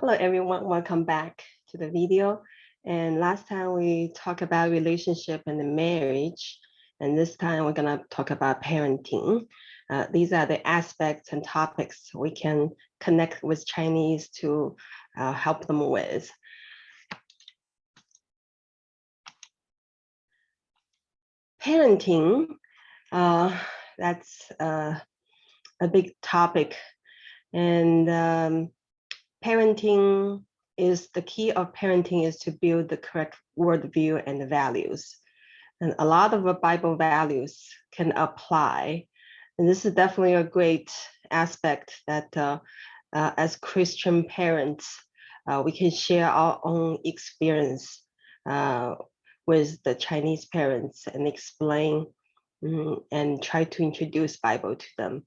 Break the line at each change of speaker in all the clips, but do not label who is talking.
Hello everyone, welcome back to the video. And last time we talked about relationship and the marriage, and this time we're gonna talk about parenting. These are the aspects and topics we can connect with Chinese to help them with. Parenting, that's a big topic, and parenting is the key of parenting is to build the correct worldview and the values. And a lot of the Bible values can apply. And this is definitely a great aspect that as Christian parents, we can share our own experience with the Chinese parents and explain and try to introduce Bible to them.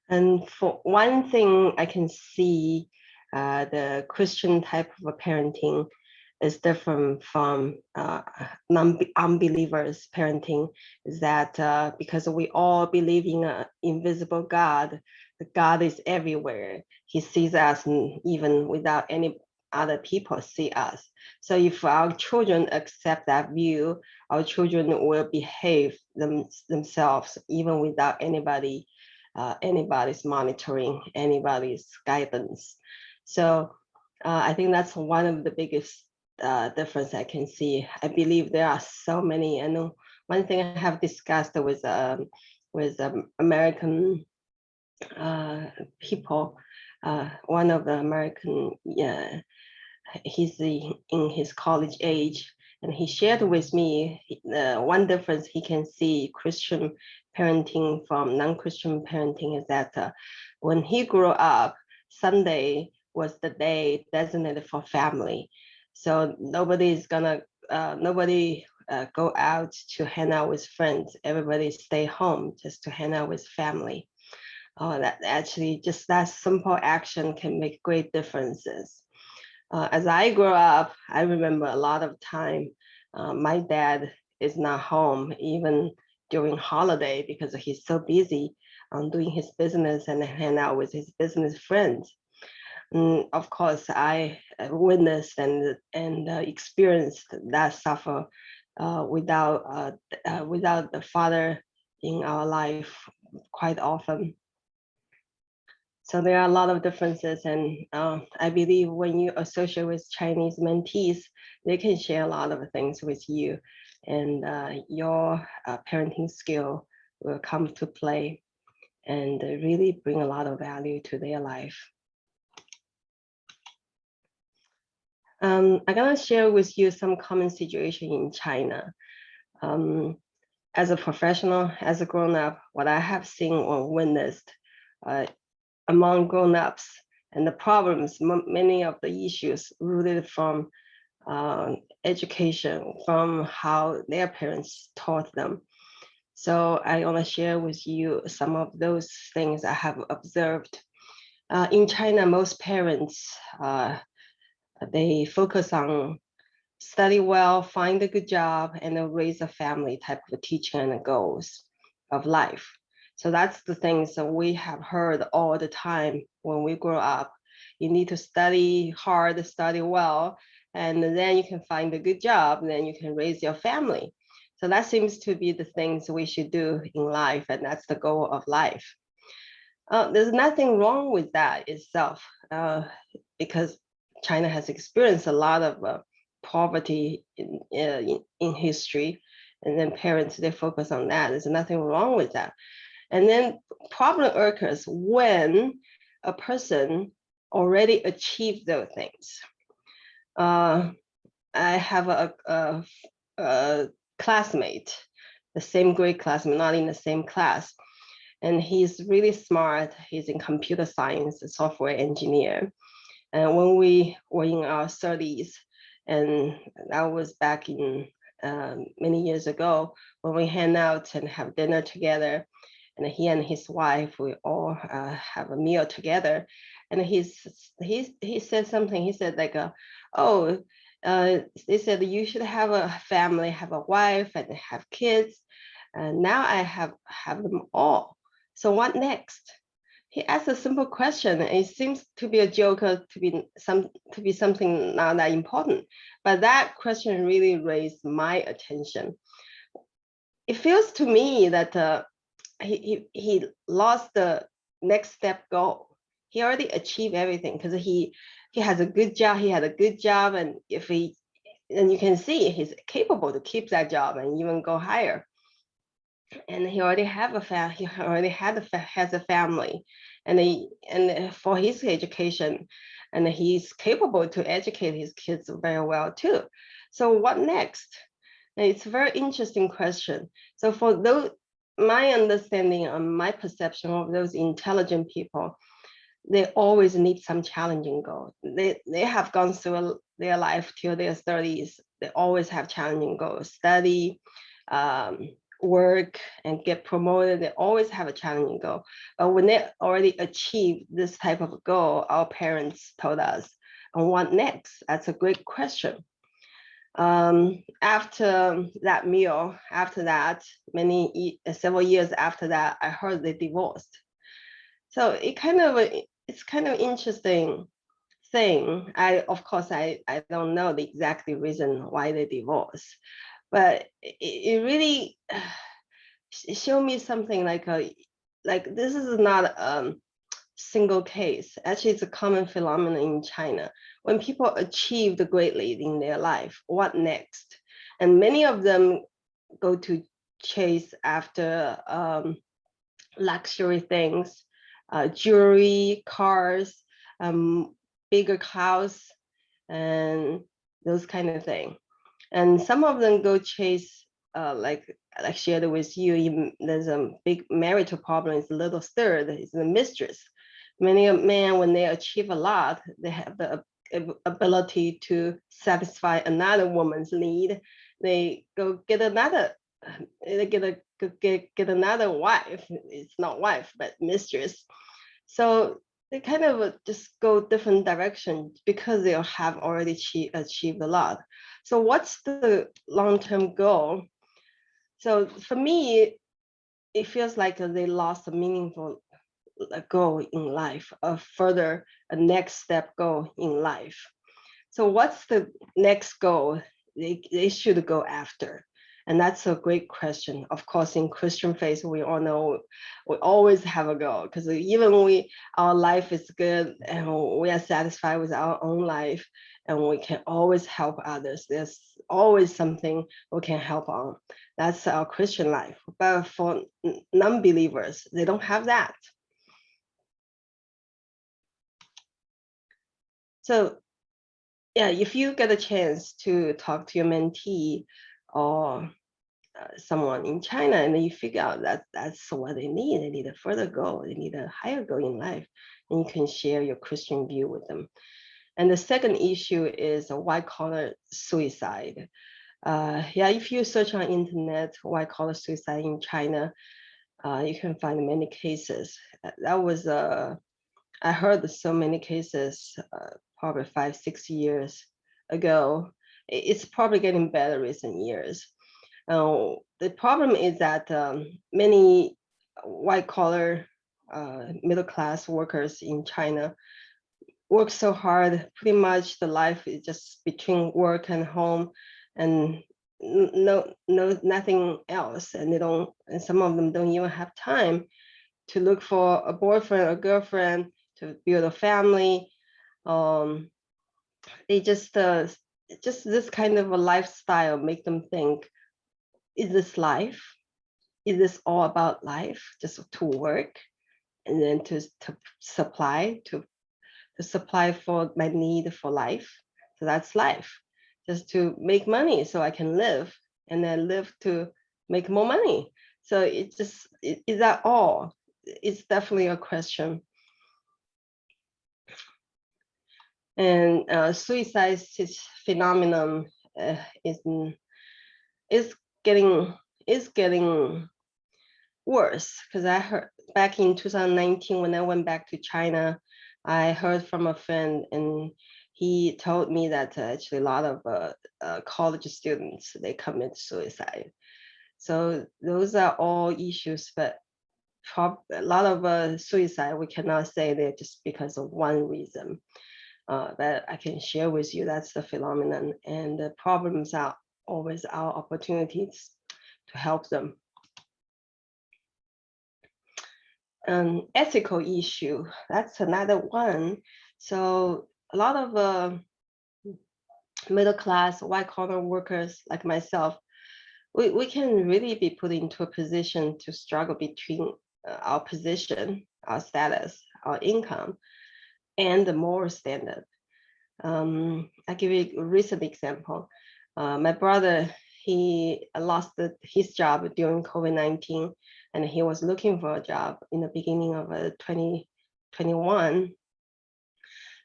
And for one thing, I can see the Christian type of a parenting is different from unbelievers parenting, is that because we all believe in an invisible God, the God is everywhere. He sees us even without any other people see us. So if our children accept that view, our children will behave themselves even without anybody's monitoring, anybody's guidance. So I think that's one of the biggest difference I can see. I believe there are so many. I know one thing I have discussed with American people. One of the American, he's in his college age, and he shared with me one difference he can see Christian parenting from non-Christian parenting is that when he grew up, Sunday was the day designated for family. So nobody go out to hang out with friends. Everybody stay home just to hang out with family. That actually just that simple action can make great differences. As I grew up, I remember a lot of time my dad is not home even during holiday because he's so busy doing his business and hang out with his business friends. Of course, I witnessed and experienced that suffer without the father in our life quite often. So there are a lot of differences, and I believe when you associate with Chinese mentees, they can share a lot of things with you, and your parenting skill will come to play and really bring a lot of value to their life. I'm gonna share with you some common situation in China. As a professional, as a grown-up, what I have seen or witnessed among grown-ups and the problems, many of the issues rooted from education, from how their parents taught them. So I want to share with you some of those things I have observed. In China, most parents, they focus on study well, find a good job, and then raise a family type of teaching and goals of life. So that's the things that we have heard all the time when we grow up. You need to study hard, study well, and then you can find a good job, and then you can raise your family. So that seems to be the things we should do in life, and that's the goal of life. There's nothing wrong with that itself, because China has experienced a lot of poverty in history, and then parents, they focus on that. There's nothing wrong with that. And then problem occurs when a person already achieved those things. I have a classmate, the same grade classmate, not in the same class. And he's really smart. He's in computer science, a software engineer. And when we were in our 30s, and that was back in many years ago, when we hang out and have dinner together, and he and his wife, we all have a meal together. And he said something. He said like, they said you should have a family, have a wife, and have kids. And now I have them all. So what next? he asked a simple question. It seems to be a joke, or to be something not that important. But that question really raised my attention. It feels to me that he lost the next step goal. He already achieved everything because he has a good job. He had a good job, and if he and you can see he's capable to keep that job and even go higher. And he already have a he already has a family, and for his education, and he's capable to educate his kids very well too. So what next? And it's a very interesting question. So for those, my understanding and my perception of those intelligent people, they always need some challenging goal. They have gone through their life till their 30s. They always have challenging goals. Study, um, work, and get promoted. They always have a challenging goal. But when they already achieve this type of goal, our parents told us, and what next? That's a great question. After that meal, after that, several years after that, I heard they divorced. So it's kind of interesting thing. Of course I don't know the exact reason why they divorced, but it really showed me something like this is not a single case. Actually, it's a common phenomenon in China. When people achieved greatly in their life, what next? And many of them go to chase after luxury things, jewelry, cars, bigger house, and those kind of thing. And some of them go chase, like shared with you, there's a big marital problem. It's a little third, it's the mistress. Many men, when they achieve a lot, they have the ability to satisfy another woman's need. They go get another they get another wife. It's not wife, but mistress. So they kind of just go different directions because they have already achieved a lot. So what's the long-term goal? So for me, it feels like they lost a meaningful goal in life, a next step goal in life. So what's the next goal they should go after? And that's a great question. Of course, in Christian faith, we all know we always have a goal because even our life is good and we are satisfied with our own life and we can always help others. There's always something we can help on. That's our Christian life. But for non-believers, they don't have that. So yeah, if you get a chance to talk to your mentee or someone in China, and then you figure out that that's what they need a further goal, they need a higher goal in life, and you can share your Christian view with them. And the second issue is a white collar suicide. Yeah, if you search on internet, white collar suicide in China, you can find many cases. That was I heard so many cases, probably 5, 6 years ago. It's probably getting better recent years. The problem is that many white collar middle class workers in China work so hard. Pretty much the life is just between work and home, and nothing else. And and some of them don't even have time to look for a boyfriend or girlfriend, to build a family. Um, they just this kind of a lifestyle make them think, is this life? Is this all about life? Just to work and then to supply to supply for my need for life. So that's life. Just to make money so I can live and then live to make more money. So is that all? It's definitely a question. And suicide phenomenon is is getting is getting worse, because I heard back in 2019 when I went back to China, I heard from a friend and he told me that actually a lot of college students, they commit suicide. So those are all issues, but a lot of suicide, we cannot say they're just because of one reason. That I can share with you, that's the phenomenon. And the problems are always our opportunities to help them. Ethical issue, that's another one. So a lot of middle class, white collar workers like myself, we can really be put into a position to struggle between our position, our status, our income, and the moral standard. I'll give you a recent example. My brother, he lost his job during COVID-19, and he was looking for a job in the beginning of 2021.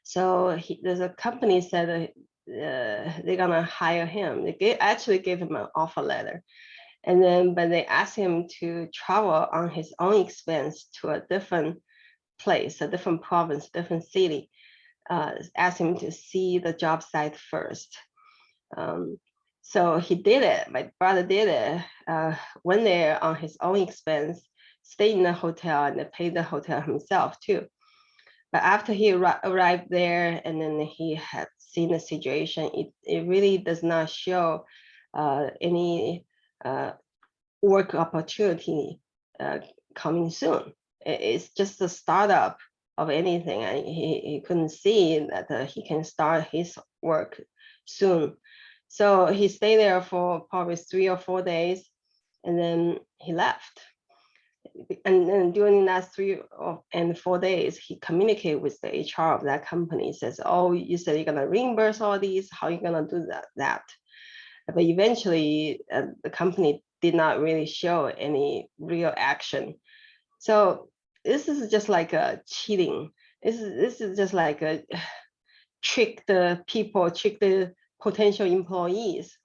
So there's a company said they're gonna hire him. They actually gave him an offer letter, and then but they asked him to travel on his own expense to a different place, a different province, different city. Asked him to see the job site first. So he did it. My brother did it. Went there on his own expense, stayed in the hotel, and paid the hotel himself too. But after he arrived there, and then he had seen the situation, it really does not show any work opportunity coming soon. It's just a startup of anything. And he couldn't see that he can start his work soon. So he stayed there for probably 3 or 4 days, and then he left. And then during that 3 and 4 days, he communicated with the HR of that company. Says, "Oh, you said you're gonna reimburse all these. How are you gonna do that?" But eventually, the company did not really show any real action. So this is just like a cheating. This is just like a trick the people, trick the potential employees.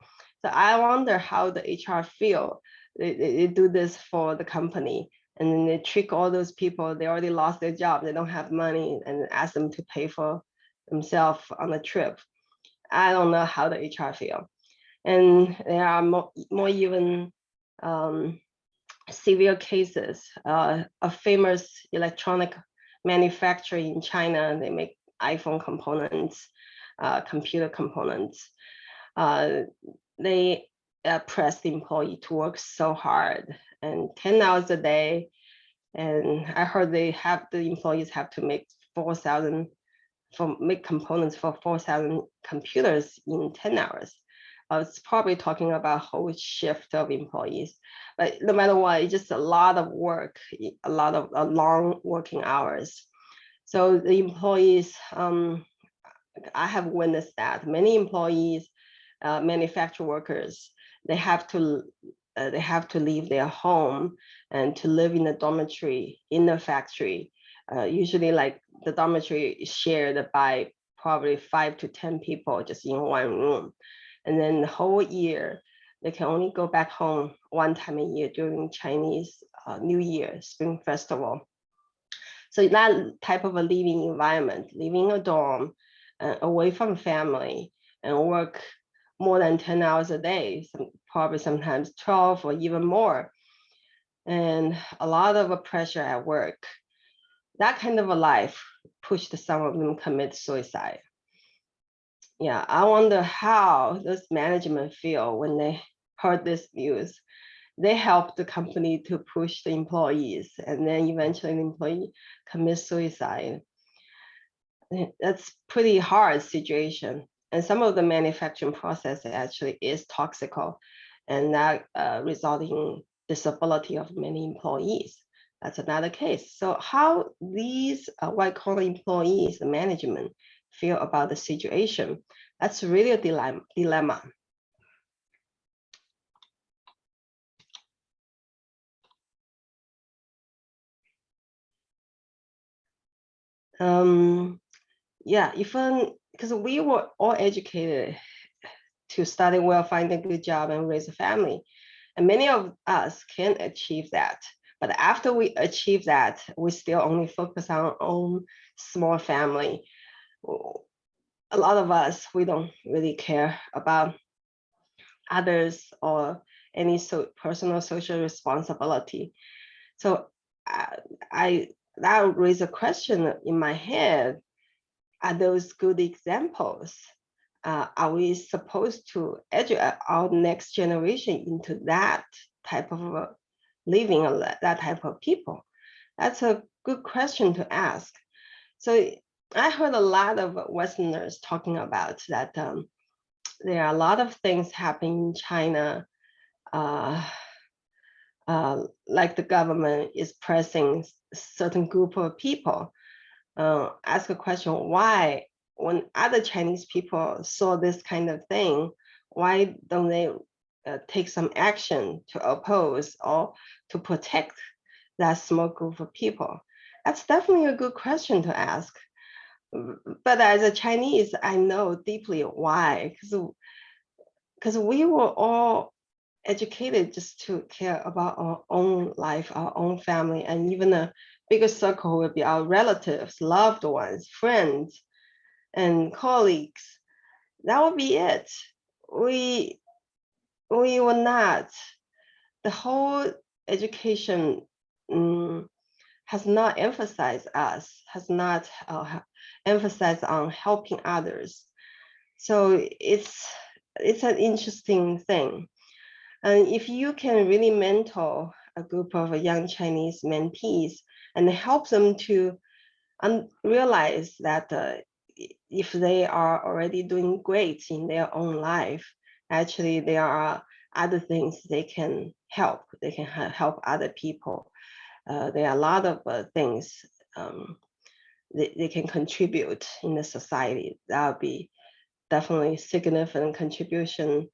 So I wonder how the HR feel. They do this for the company, and then they trick all those people. They already lost their job. They don't have money, and ask them to pay for themselves on a trip. I don't know how the HR feel. And there are more even severe cases. A famous electronic manufacturer in China, they make iPhone components, computer components. They press the employee to work so hard, and 10 hours a day. And I heard the employees have to make 4,000 make components for 4,000 computers in 10 hours. It's probably talking about a whole shift of employees. But no matter what, it's just a lot of work, a lot of long working hours. So the employees, I have witnessed that many employees, manufacturer workers, they have to leave their home and to live in a dormitory in the factory. Usually, like the dormitory is shared by probably 5 to 10 people just in one room. And then the whole year, they can only go back home one time a year during Chinese New Year, Spring Festival. So that type of a living environment, living in a dorm, away from family, and work more than 10 hours a day, probably sometimes 12 or even more, and a lot of pressure at work. That kind of a life pushed some of them commit suicide. Yeah, I wonder how this management feel when they heard this news. They helped the company to push the employees, and then eventually the employee commits suicide. That's pretty hard situation. And some of the manufacturing process actually is toxic, and that resulting in disability of many employees. That's another case. So how these white collar employees, the management, feel about the situation, that's really a dilemma. Yeah, even because we were all educated to study well, find a good job, and raise a family. And many of us can achieve that. But after we achieve that, we still only focus on our own small family. A lot of us, we don't really care about others or any personal social responsibility. So I that would raise a question in my head. Are those good examples? Are we supposed to educate our next generation into that type of living, or that type of people? That's a good question to ask. So I heard a lot of Westerners talking about that there are a lot of things happening in China, uh, like the government is pressing certain group of people. Ask a question, why, when other Chinese people saw this kind of thing, why don't they take some action to oppose or to protect that small group of people? That's definitely a good question to ask. But as a Chinese, I know deeply why, because we were all educated just to care about our own life, our own family, and even a bigger circle would be our relatives, loved ones, friends, and colleagues. That would be it. We we were not. The whole education has not emphasized us, has not emphasized on helping others. So it's an interesting thing. And if you can really mentor a group of young Chinese mentees and help them to realize that if they are already doing great in their own life, actually there are other things they can help. They can help other people. There are a lot of things they can contribute in the society. That would be definitely significant contribution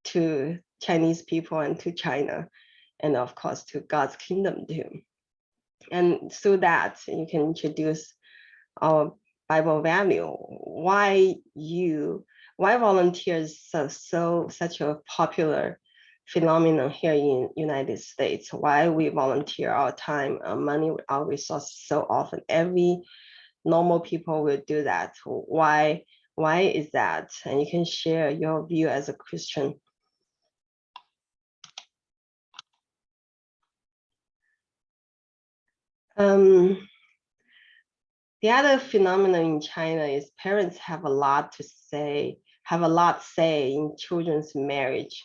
to Chinese people and to China, and of course to God's kingdom too. And through that, you can introduce our Bible value. Why volunteers such a popular phenomenon here in United States? Why we volunteer our time, our money, our resources so often? Every normal people will do that. Why is that? And you can share your view as a Christian. The other phenomenon in China is parents have a lot say in children's marriage.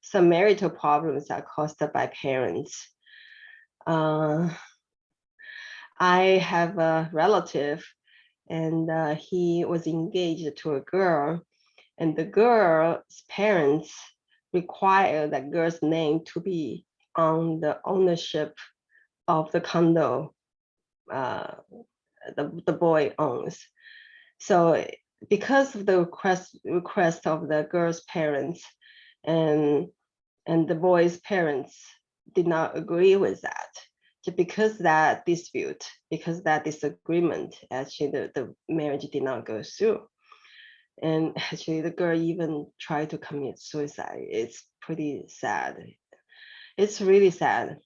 Some marital problems are caused by parents. I have a relative, and he was engaged to a girl, and the girl's parents require that girl's name to be on the ownership of the condo the boy owns. So because of the request of the girl's parents, and the boy's parents did not agree with that. Because that dispute, because that disagreement, actually the marriage did not go through. And actually the girl even tried to commit suicide. It's pretty sad. It's really sad.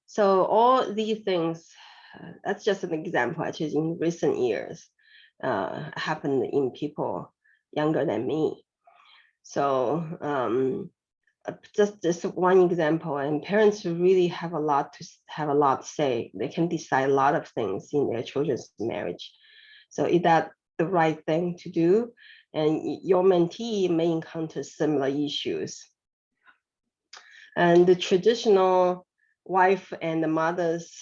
So all these things, that's just an example, actually in recent years, happened in people younger than me. So just one example, and parents really have a lot to say. They can decide a lot of things in their children's marriage. So is that the right thing to do? And your mentee may encounter similar issues. And the traditional wife and the mother's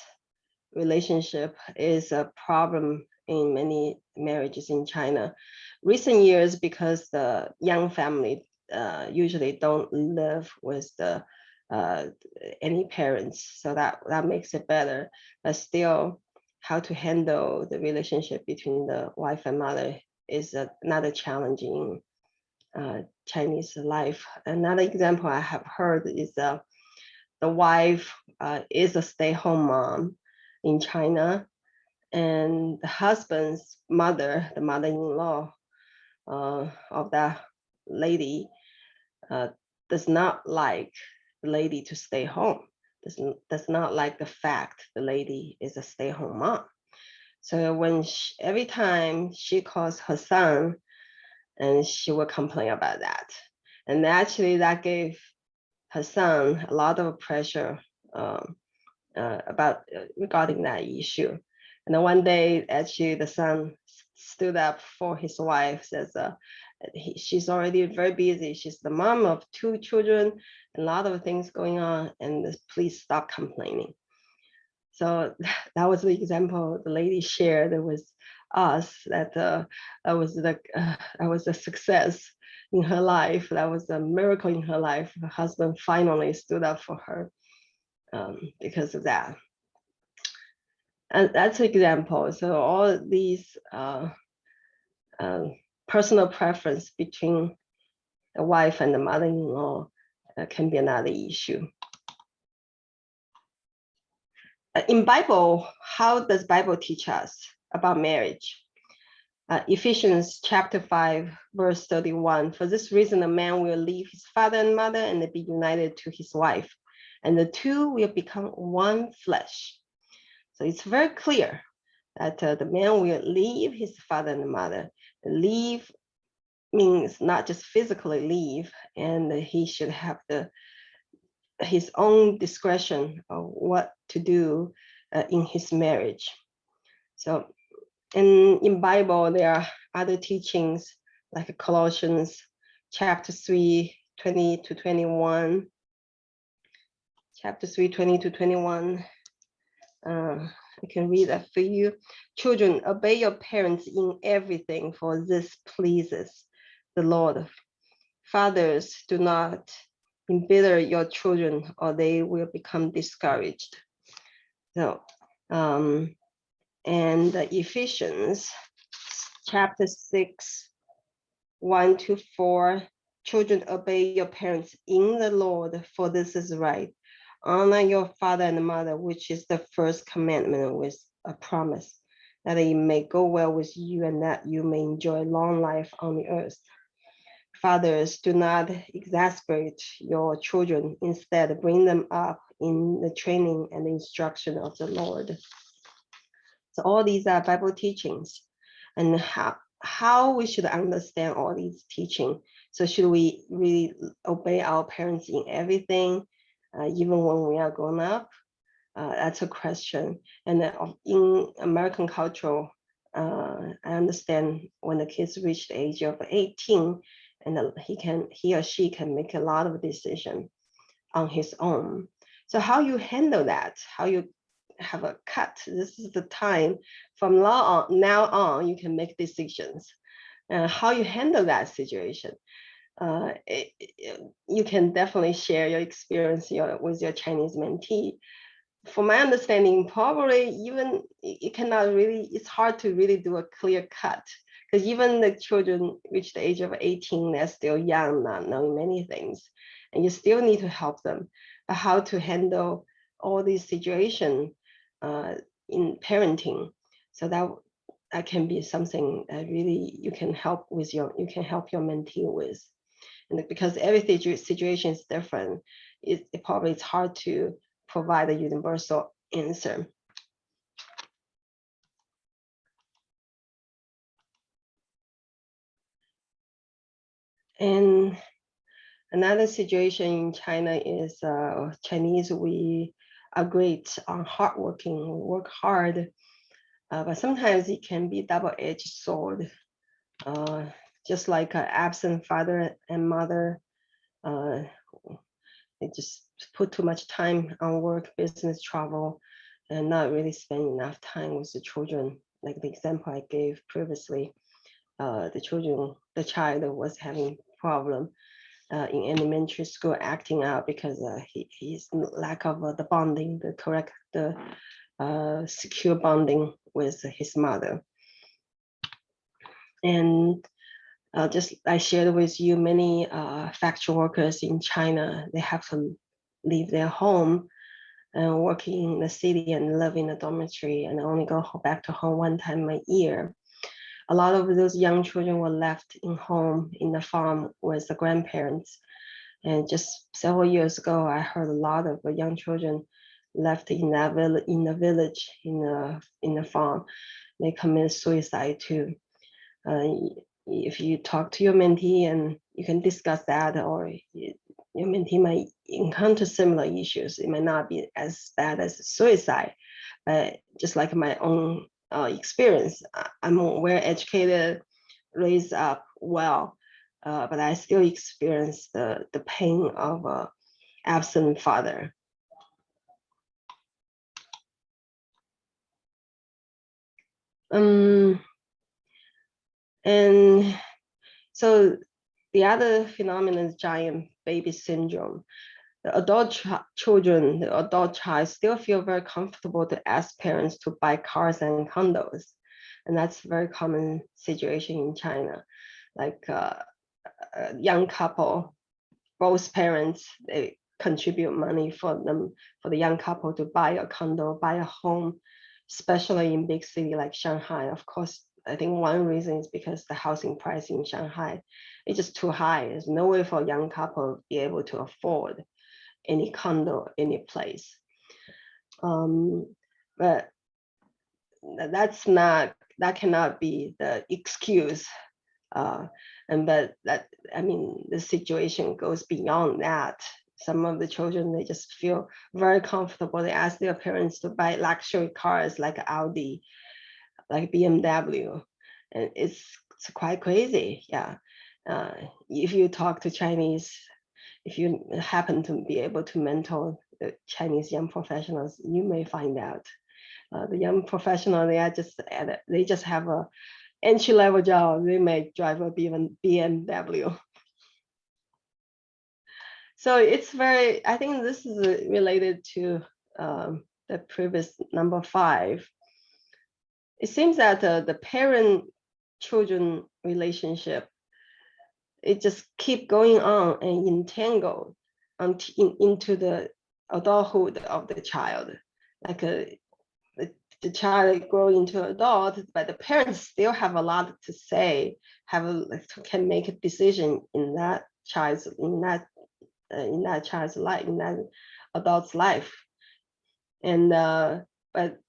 relationship is a problem in many marriages in China. Recent years, because the young family usually don't live with any parents, so that makes it better. But still, how to handle the relationship between the wife and mother is another challenging Chinese life. Another example I have heard is the wife is a stay-home mom in China, and the husband's mother, the mother-in-law of that lady, does not like the lady to stay home. Does not like the fact the lady is a stay-home mom. So when every time she calls her son, and she will complain about that. And actually that gave her son a lot of pressure regarding that issue. And then one day, actually, the son stood up for his wife, says she's already very busy. She's the mom of 2 children, a lot of things going on, and please stop complaining. So that was the example the lady shared with us, that that was a success in her life. That was a miracle in her life. Her husband finally stood up for her because of that. And that's an example. So all these personal preference between the wife and the mother-in-law can be another issue. In Bible, how does Bible teach us about marriage? Ephesians chapter 5, verse 31. For this reason, a man will leave his father and mother and be united to his wife, and the two will become one flesh. So it's very clear that the man will leave his father and mother. Leave means not just physically leave, and he should have his own discretion of what to do in his marriage. So in Bible, there are other teachings like Colossians chapter 3, 20 to 21. Chapter 3, 20 to 21. I can read that for you. Children, obey your parents in everything, for this pleases the Lord. Fathers, do not embitter your children, or they will become discouraged. So, and Ephesians chapter 6, 1 to 4. Children, obey your parents in the Lord, for this is right. Honor your father and mother, which is the first commandment with a promise, that it may go well with you and that you may enjoy long life on the earth. Fathers, do not exasperate your children. Instead, bring them up in the training and the instruction of the Lord. So all these are Bible teachings, and how we should understand all these teachings. So should we really obey our parents in everything, even when we are grown up? That's a question. And in American culture, I understand when the kids reach the age of 18, and he or she can make a lot of decisions on his own. So how you handle that, how you have a cut, this is the time from now on, you can make decisions. How you handle that situation, you can definitely share your experience with your Chinese mentee. From my understanding, probably even it cannot really, it's hard to really do a clear cut, because even the children reach the age of 18, they're still young, not knowing many things, and you still need to help them. But how to handle all these situations in parenting, so that can be something that really you can help your mentee with. And because every situation is different, it probably it's hard to provide a universal answer. And another situation in China is Chinese, we are great on hardworking, we work hard, but sometimes it can be double-edged sword. Just like an absent father and mother, they just put too much time on work, business, travel, and not really spend enough time with the children. Like the example I gave previously, the child was having problem in elementary school, acting out because he's lack of the bonding, the secure bonding with his mother. And just I shared with you, many factory workers in China, they have to leave their home and work in the city and live in a dormitory and only go back to home one time a year. A lot of those young children were left in home in the farm with the grandparents. And just several years ago, I heard a lot of young children left in the village, in the farm. They commit suicide too. If you talk to your mentee, and you can discuss that, or might encounter similar issues. It might not be as bad as suicide, but just like my own experience, I'm well educated, raised up well, but I still experience the pain of an absent father. And so the other phenomenon is giant baby syndrome. The children, the adult child still feel very comfortable to ask parents to buy cars and condos. And that's a very common situation in China. Like a young couple, both parents, they contribute money for the young couple to buy a condo, buy a home, especially in big city like Shanghai. Of course, I think one reason is because the housing price in Shanghai is just too high. There's no way for a young couple to be able to afford any condo, any place. But that cannot be the excuse. But the situation goes beyond that. Some of the children, they just feel very comfortable. They ask their parents to buy luxury cars like Audi, like BMW, and it's quite crazy. Yeah. If you talk to Chinese, if you happen to be able to mentor the Chinese young professionals, you may find out the young professional, they just have a entry-level job. They may drive a BMW. So it's very, I think this is related to the previous number 5. It seems that the parent-children relationship, it just keep going on and entangled into the adulthood of the child. Like the child grow into adult, but the parents still have a lot to say, can make a decision in that child's life, in that adult's life. And but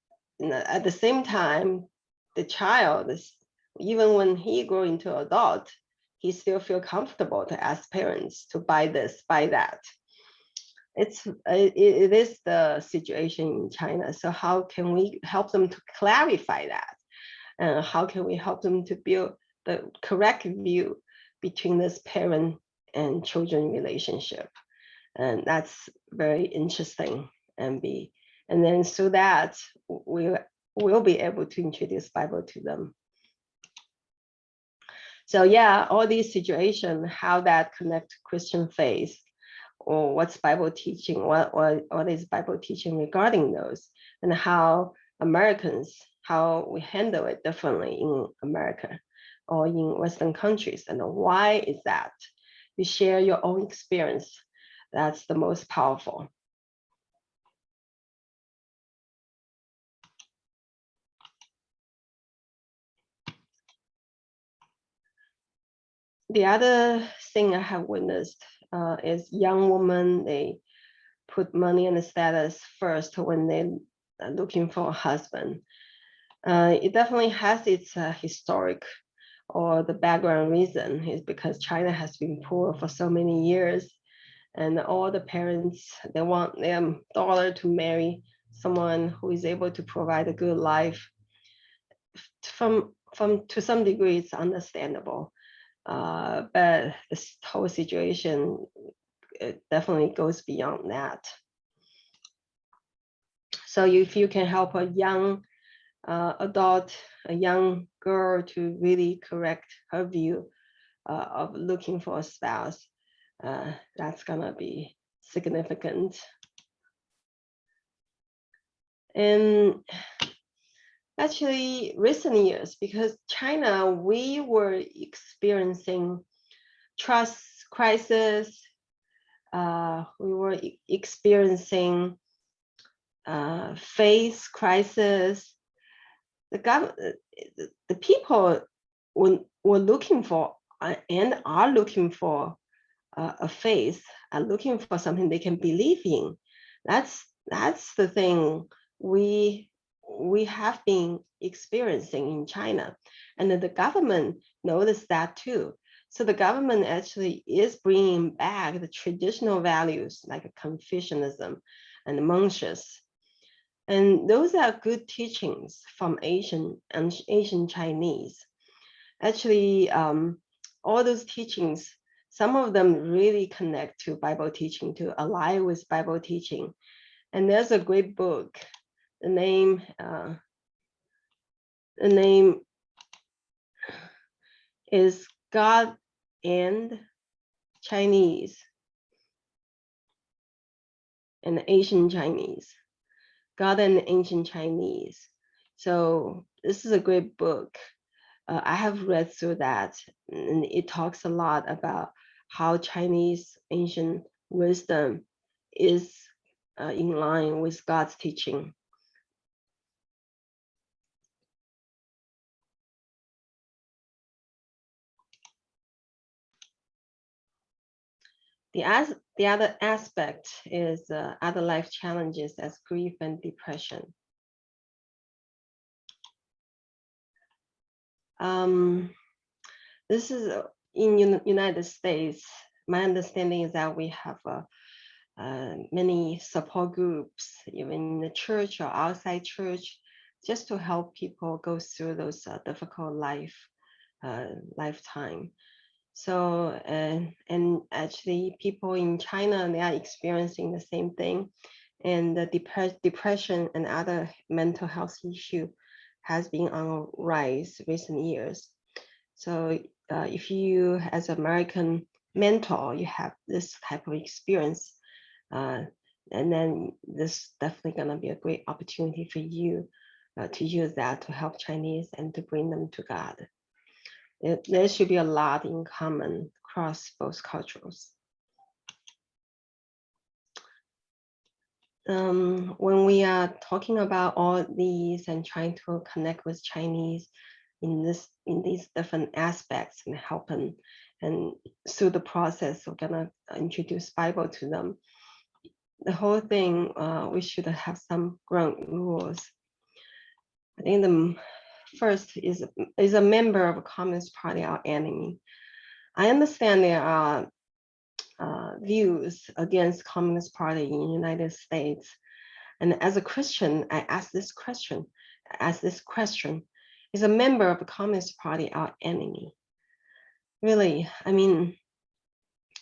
at the same time, the child even when he grow into adult, he still feel comfortable to ask parents to buy this, buy that. It is the situation in China. So how can we help them to clarify that? And how can we help them to build the correct view between this parent and children relationship? And that's very interesting. And then so that we'll be able to introduce Bible to them. So yeah, all these situations, how that connect to Christian faith, or what's Bible teaching, what is Bible teaching regarding those, and how we handle it differently in America or in Western countries, and why is that? You share your own experience. That's the most powerful. The other thing I have witnessed is young women, they put money and the status first when they're looking for a husband. It definitely has its historic or the background reason is because China has been poor for so many years, and all the parents, they want their daughter to marry someone who is able to provide a good life. From to some degree, it's understandable, but this whole situation, it definitely goes beyond that. So if you can help a young adult, a young girl to really correct her view of looking for a spouse, that's gonna be significant. And actually, recent years, because China, we were experiencing trust crisis. We were experiencing faith crisis. The people were looking for and are looking for a faith, are looking for something they can believe in. That's the thing we have been experiencing in China, and the government noticed that too. So the government actually is bringing back the traditional values like Confucianism and Mencius. And those are good teachings from Asian and Asian Chinese. Actually, all those teachings, some of them really connect to Bible teaching, to align with Bible teaching. And there's a great book. The name is God and Chinese and Asian Chinese. God and Ancient Chinese. So this is a great book. I have read through that, and it talks a lot about how Chinese ancient wisdom is in line with God's teaching. The other aspect is other life challenges as grief and depression. This is in United States. My understanding is that we have many support groups, even in the church or outside church, just to help people go through those difficult lifetime. So, and actually people in China, they are experiencing the same thing. And the depression and other mental health issue has been on a rise recent years. So if you, as an American mentor, you have this type of experience, and then this definitely gonna be a great opportunity for you to use that to help Chinese and to bring them to God. There should be a lot in common across both cultures. When we are talking about all these and trying to connect with Chinese in these different aspects and help them, and through the process, we're gonna introduce Bible to them. The whole thing, we should have some ground rules. I think the first is a member of a Communist Party our enemy. I understand there are views against Communist Party in the United States. And as a Christian, I ask this question, is a member of the Communist Party our enemy? Really, I mean,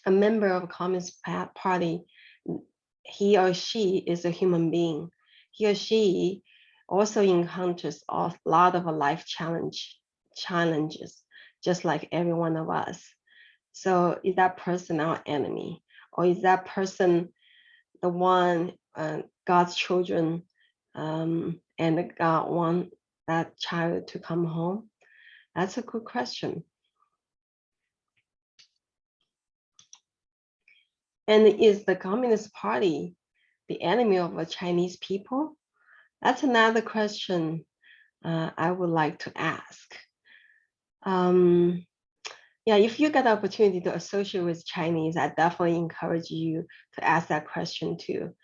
a member of a Communist Party, he or she is a human being. He or she also encounters a lot of life challenges, just like every one of us. So is that person our enemy? Or is that person the one God's children and God want that child to come home? That's a good question. And is the Communist Party the enemy of the Chinese people? That's another question I would like to ask. Yeah, if you get the opportunity to associate with Chinese, I definitely encourage you to ask that question too.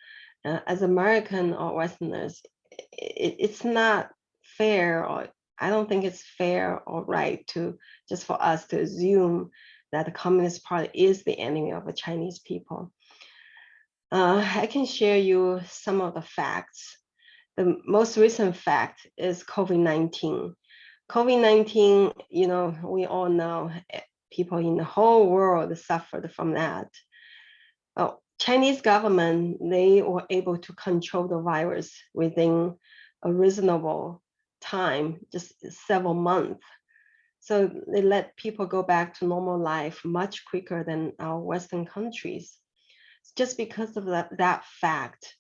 As American or Westerners, it's not fair, or I don't think it's fair or right to just for us to assume that the Communist Party is the enemy of the Chinese people. I can share you some of the facts. The most recent fact is COVID-19. COVID-19, we all know people in the whole world suffered from that. Chinese government, they were able to control the virus within a reasonable time, just several months. So they let people go back to normal life much quicker than our Western countries. Just because of that fact,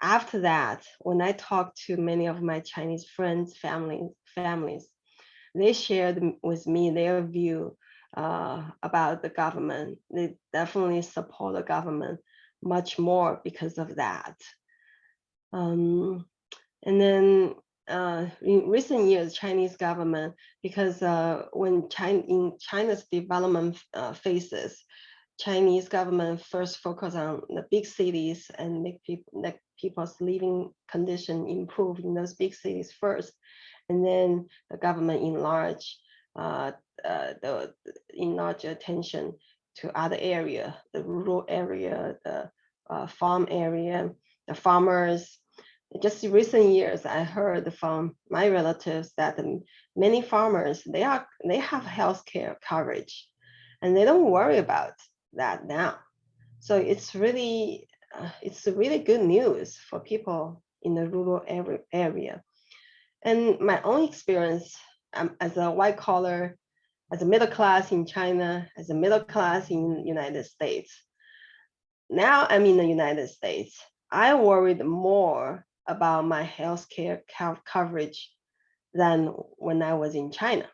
after that, when I talked to many of my Chinese friends, families, they shared with me their view about the government. They definitely support the government much more because of that. And then in recent years, Chinese government, because when in China's development phases, Chinese government first focus on the big cities and make people's living condition improve in those big cities first, and then the government enlarge enlarge attention to other area, the rural area, the farm area, the farmers. Just in recent years, I heard from my relatives that many farmers they have healthcare coverage, and they don't worry about that now. So it's really good news for people in the rural area. And my own experience as a white collar, as a middle class in China, as a middle class in United States. Now I'm in the United States. I worried more about my healthcare coverage than when I was in China.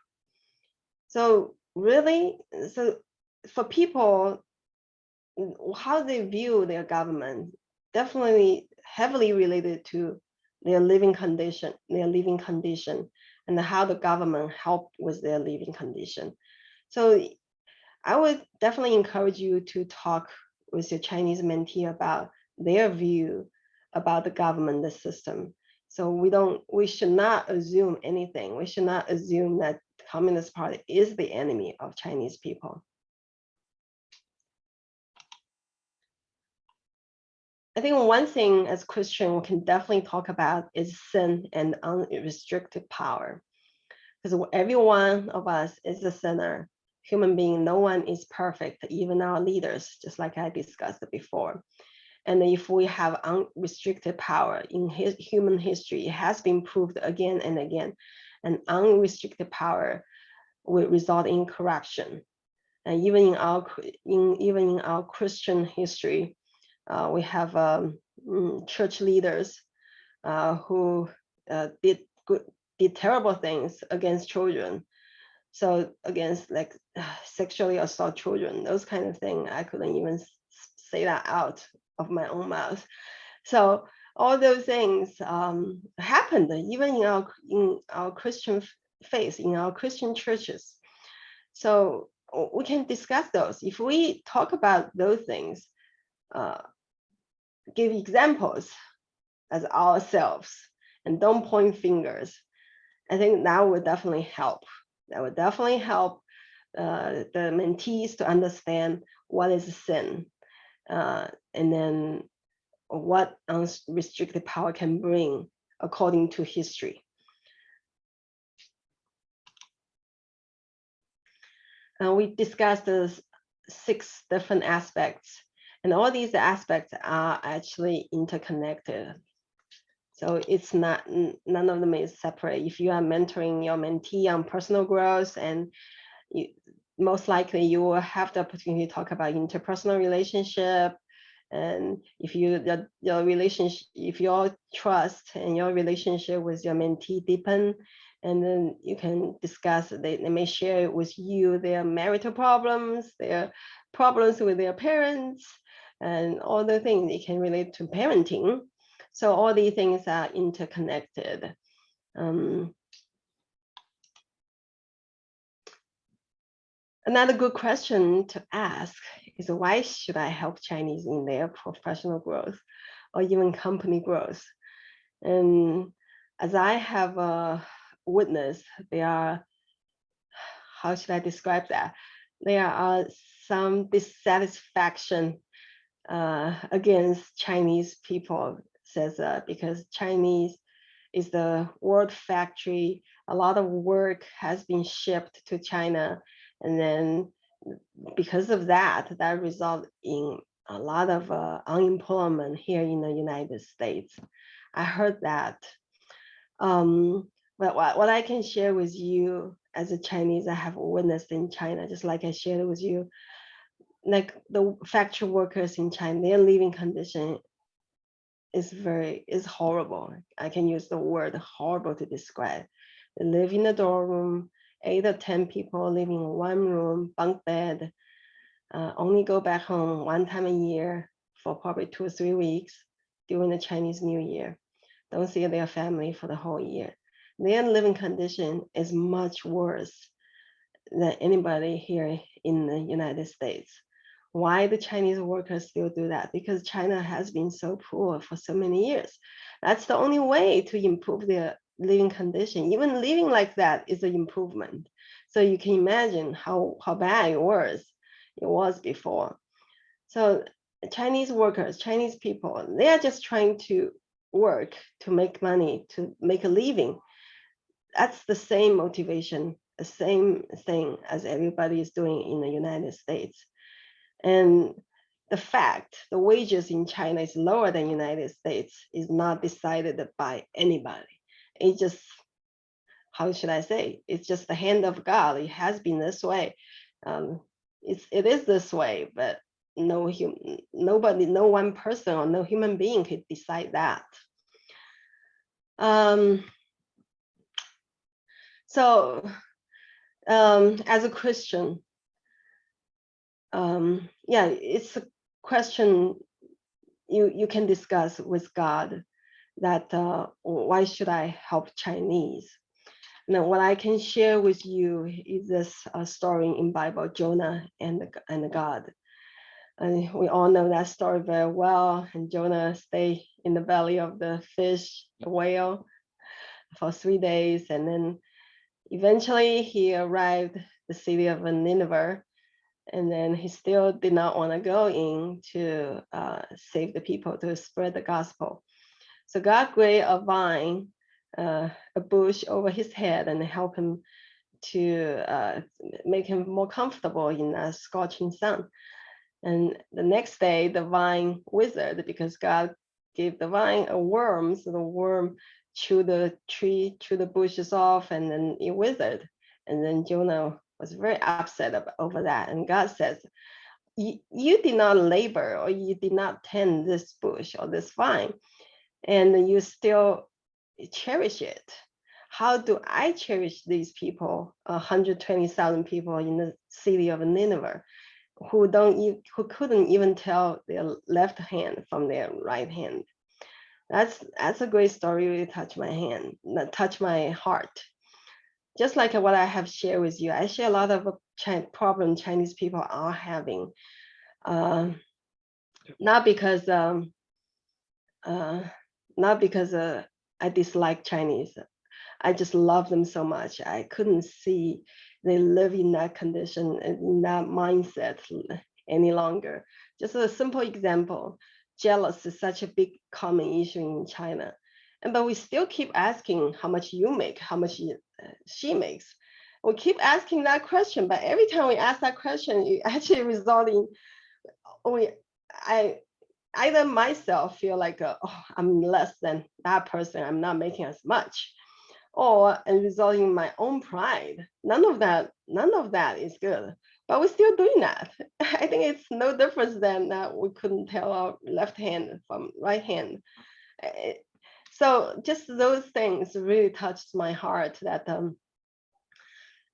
So really, so for people, how they view their government definitely heavily related to their living condition, and how the government helped with their living condition. So I would definitely encourage you to talk with your Chinese mentee about their view about the government, the system. So we should not assume anything. We should not assume that the Communist Party is the enemy of Chinese people. I think one thing as Christian we can definitely talk about is sin and unrestricted power. Because every one of us is a sinner, human being. No one is perfect, even our leaders, just like I discussed before. And if we have unrestricted power in human history, it has been proved again and again, and unrestricted power will result in corruption. And even in our Christian history, we have church leaders who did terrible things against children. So against like sexually assault children, those kind of things, I couldn't even say that out of my own mouth. So all those things happened even in our Christian faith, in our Christian churches. So we can discuss those. If we talk about those things, give examples as ourselves and don't point fingers, I think that would definitely help. That would definitely help the mentees to understand what is sin, and then what unrestricted power can bring according to history. We discussed the 6 different aspects, and all these aspects are actually interconnected. So it's not, none of them is separate. If you are mentoring your mentee on personal growth, and most likely you will have the opportunity to talk about interpersonal relationship. And if your relationship, if your trust and your relationship with your mentee deepen, and then you can discuss, they may share with you their marital problems, their problems with their parents, and all the things it can relate to parenting. So all these things are interconnected. Another good question to ask is, why should I help Chinese in their professional growth or even company growth? And as I have witnessed, there are, how should I describe that? There are some dissatisfaction against Chinese people, says because Chinese is the world factory. A lot of work has been shipped to China, and then because of that, that results in a lot of unemployment here in the United States. I heard that. But what I can share with you as a Chinese, I have witnessed in China, just like I shared with you, like the factory workers in China, their living condition is horrible. I can use the word horrible to describe. They live in a dorm room, 8 or 10 people living in one room, bunk bed, only go back home one time a year for probably 2 or 3 weeks during the Chinese New Year. Don't see their family for the whole year. Their living condition is much worse than anybody here in the United States. Why the Chinese workers still do that? Because China has been so poor for so many years. That's the only way to improve their living condition. Even living like that is an improvement. So you can imagine how bad it was before. So Chinese workers, Chinese people, they are just trying to work to make money, to make a living. That's the same motivation, the same thing as everybody is doing in the United States. And the fact the wages in China is lower than United States is not decided by anybody. It just, how should I say? It's just the hand of God. It has been this way. It is this way, but nobody, no one person or no human being could decide that. So as a Christian, yeah, it's a question you can discuss with God, that why should I help Chinese? Now, what I can share with you is this story in Bible, Jonah and God. And we all know that story very well. And Jonah stayed in the belly of the fish, the whale, for 3 days, and then eventually he arrived the city of Nineveh, and then he still did not want to go in to save the people, to spread the gospel. So God created a vine, a bush over his head, and help him to make him more comfortable in that scorching sun. And the next day, the vine withered because God gave the vine a worm. So the worm chewed the tree, chewed the bushes off, and then it withered. And then Jonah was very upset over that. And God says, you did not labor, or you did not tend this bush or this vine, and you still cherish it. How do I cherish these people, 120,000 people in the city of Nineveh, who couldn't even tell their left hand from their right hand? That's a great story. Really touch my heart. Just like what I have shared with you, I share a lot of problem Chinese people are having. Not because I dislike Chinese. I just love them so much. I couldn't see they live in that condition, in that mindset any longer. Just a simple example, jealous is such a big common issue in China. But we still keep asking how much you make, how much she makes. We keep asking that question, but every time we ask that question, it actually results in I either myself feel like I'm less than that person, I'm not making as much, or and resulting in my own pride. None of that is good. But we're still doing that. I think it's no difference than that we couldn't tell our left hand from right hand. So just those things really touched my heart, that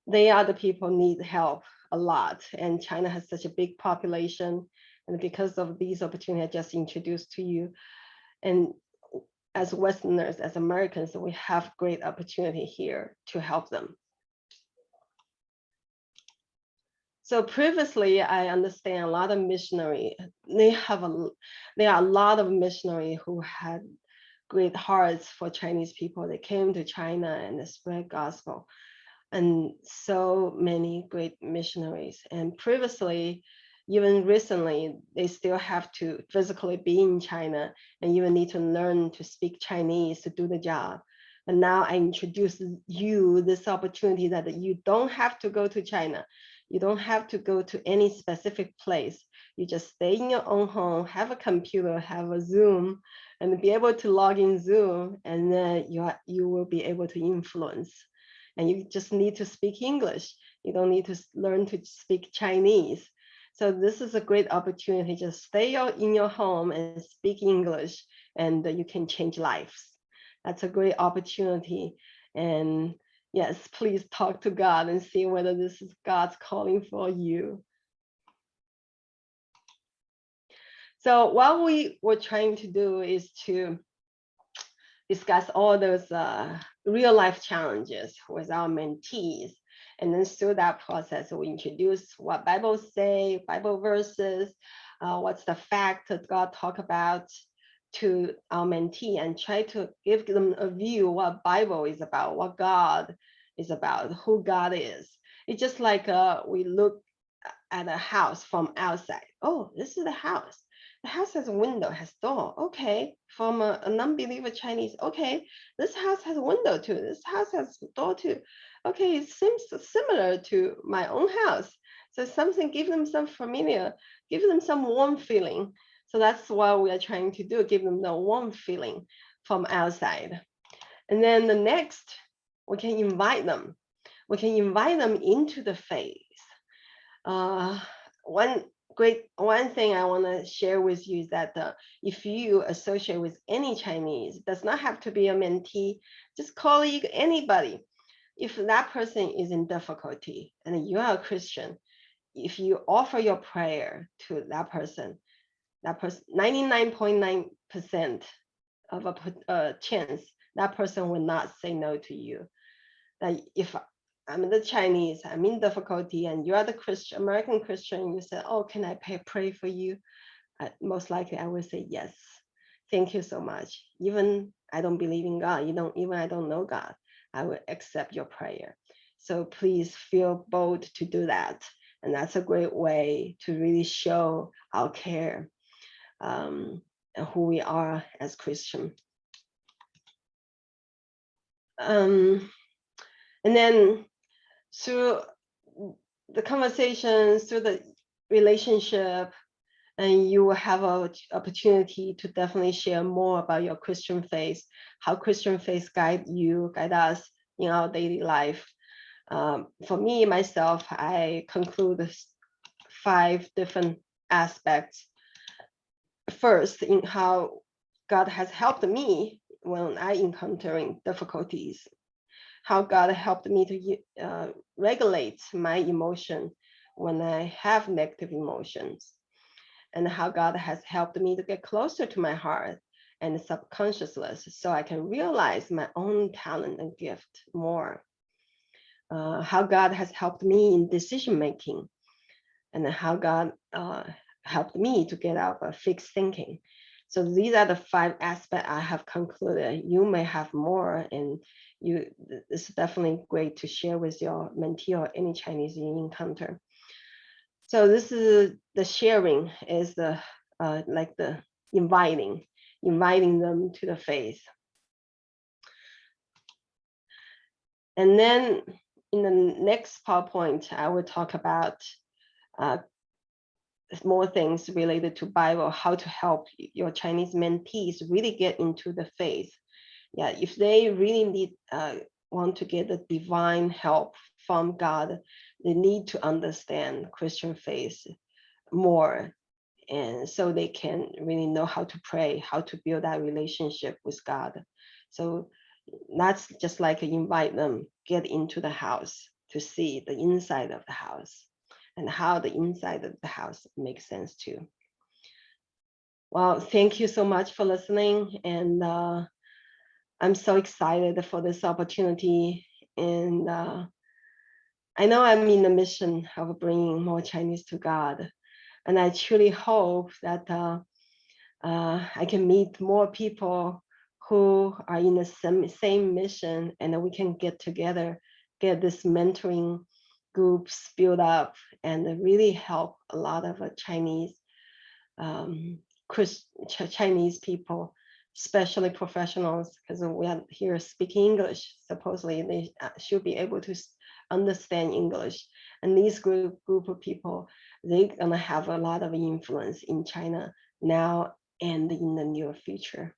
they are the people need help a lot. And China has such a big population. And because of these opportunities I just introduced to you, and as Westerners, as Americans, we have great opportunity here to help them. So previously, I understand a lot of missionary. There are a lot of missionary who had great hearts for Chinese people. They came to China and they spread gospel, and so many great missionaries. And previously, even recently, they still have to physically be in China and even need to learn to speak Chinese to do the job. And now I introduce you this opportunity that you don't have to go to China. You don't have to go to any specific place. You just stay in your own home, have a computer, have a Zoom, and be able to log in Zoom, and then you will be able to influence. And you just need to speak English. You don't need to learn to speak Chinese. So this is a great opportunity. Just stay in your home and speak English, and you can change lives. That's a great opportunity. And yes, please talk to God and see whether this is God's calling for you. So what we were trying to do is to discuss all those real life challenges with our mentees. And then through that process, we introduce what Bible say, Bible verses, what's the fact that God talk about, to our mentee and try to give them a view what Bible is about, what God is about, who God is. It's just like we look at a house from outside. Oh, this is the house. The house has a window, has door. Okay, from a non-believer Chinese. Okay, this house has a window too. This house has a door too. Okay, it seems similar to my own house. So something, give them some familiar, give them some warm feeling. So that's what we are trying to do, give them the warm feeling from outside. And then the next, we can invite them. We can invite them into the faith. One thing I want to share with you is that if you associate with any Chinese, it does not have to be a mentee, just colleague, anybody. If that person is in difficulty and you are a Christian, if you offer your prayer to that person, 99.9% of a chance that person will not say no to you. That if I'm the Chinese, I'm in difficulty, and you are the Christian, American Christian, you say, oh, can I pray for you? Most likely I will say yes. Thank you so much. Even I don't believe in God, even I don't know God, I will accept your prayer. So please feel bold to do that. And that's a great way to really show our care and who we are as Christian. And then through the conversations, through the relationship, and you will have an opportunity to definitely share more about your Christian faith, how Christian faith guide us in our daily life. For me, myself, I conclude 5 different aspects. First, in how God has helped me when I encountering difficulties, how God helped me to regulate my emotion when I have negative emotions, and how God has helped me to get closer to my heart and subconsciousness so I can realize my own talent and gift more. How God has helped me in decision making, and how God helped me to get out of fixed thinking. So these are the 5 aspects I have concluded. You may have more, and it's definitely great to share with your mentee or any Chinese you encounter. So this is the sharing, is the like the inviting them to the faith. And then in the next PowerPoint, I will talk about more things related to Bible, how to help your Chinese mentees really get into the faith. Yeah, if they really need want to get the divine help from God, they need to understand Christian faith more, and so they can really know how to pray, how to build that relationship with God. So that's just like invite them, get into the house to see the inside of the house and how the inside of the house makes sense too. Well, thank you so much for listening, and I'm so excited for this opportunity. And I know I'm in the mission of bringing more Chinese to God, and I truly hope that I can meet more people who are in the same mission, and we can get together, get this mentoring groups built up, and really help a lot of Chinese Chinese people, especially professionals, because we are here speaking English. Supposedly they should be able to understand English. And these group of people, they're gonna have a lot of influence in China now and in the near future.